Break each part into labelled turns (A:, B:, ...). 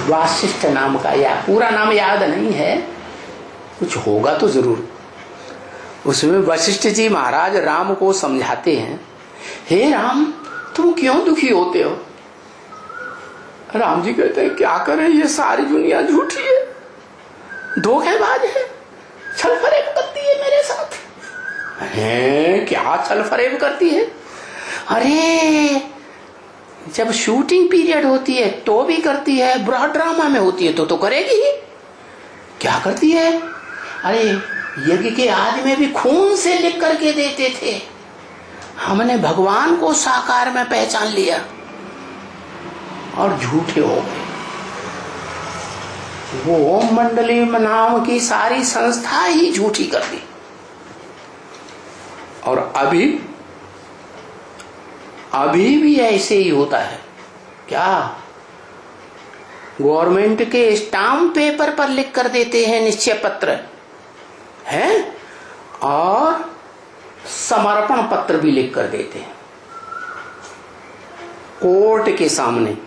A: वासिष्ठ नाम का, या पूरा नाम याद नहीं है, कुछ होगा तो जरूर। उसमें वशिष्ठ जी महाराज राम को समझाते हैं, हे राम तुम क्यों दुखी होते हो? राम जी कहते हैं क्या करें, ये सारी दुनिया झूठी है, धोखेबाज है, छल फरेब करती है मेरे साथ। हैं क्या छल फरेब करती है? अरे जब शूटिंग पीरियड होती है तो भी करती है, ब्रॉड ड्रामा में होती है तो करेगी ही। क्या करती है? अरे यज्ञ के आदि में भी खून से लिख करके देते थे, हमने भगवान को साकार में पहचान लिया और झूठे हो गए। वो ओम मंडली नाम की सारी संस्था ही झूठी कर दी। और अभी भी ऐसे ही होता है। क्या गवर्नमेंट के स्टाम्प पेपर पर लिख कर देते हैं निश्चय पत्र है, और समर्पण पत्र भी लिख कर देते हैं कोर्ट के सामने।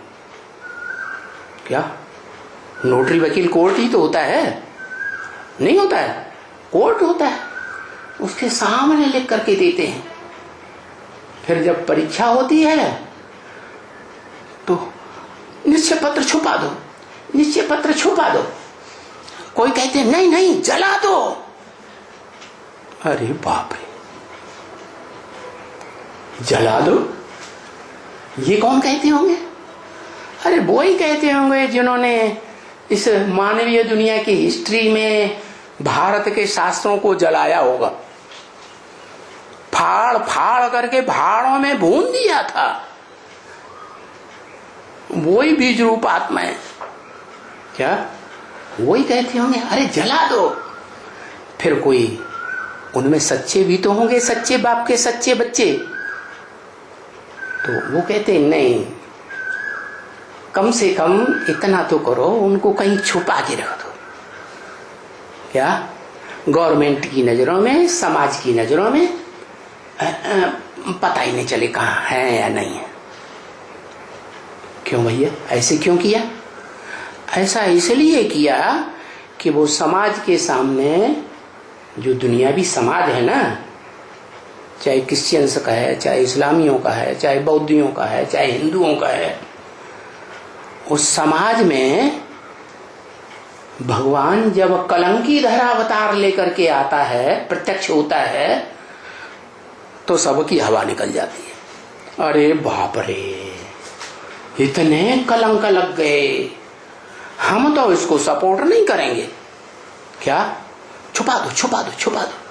A: क्या नोटरी वकील कोर्ट ही तो होता है? नहीं होता है, कोर्ट होता है, उसके सामने लिख करके देते हैं। फिर जब परीक्षा होती है तो निश्चय पत्र छुपा दो, निश्चय पत्र छुपा दो। कोई कहते हैं नहीं नहीं जला दो। अरे बाप रे, जला दो, ये कौन कहते होंगे? अरे वो ही कहते होंगे जिन्होंने इस मानवीय दुनिया की हिस्ट्री में भारत के शास्त्रों को जलाया होगा, फाड़ फाड़ करके भाड़ों में भून दिया था। वो ही बीज रूप आत्मा है। क्या वो ही कहते होंगे अरे जला दो। फिर कोई उनमें सच्चे भी तो होंगे, सच्चे बाप के सच्चे बच्चे, तो वो कहते नहीं, कम से कम इतना तो करो, उनको कहीं छुपा के रख दो। क्या गवर्नमेंट की नजरों में, समाज की नजरों में पता ही नहीं चले कहाँ है या नहीं है। क्यों भैया ऐसे क्यों किया? ऐसा इसलिए किया कि वो समाज के सामने, जो दुनियावी समाज है ना, चाहे क्रिश्चियंस का है, चाहे इस्लामियों का है, चाहे बौद्धियों का है, चाहे हिंदुओं का है, उस समाज में भगवान जब कलंकी धरा अवतार लेकर के आता है, प्रत्यक्ष होता है, तो सबकी हवा निकल जाती है। अरे बाप रे, इतने कलंक लग गए, हम तो इसको सपोर्ट नहीं करेंगे। क्या छुपा दो छुपा दो छुपा दो।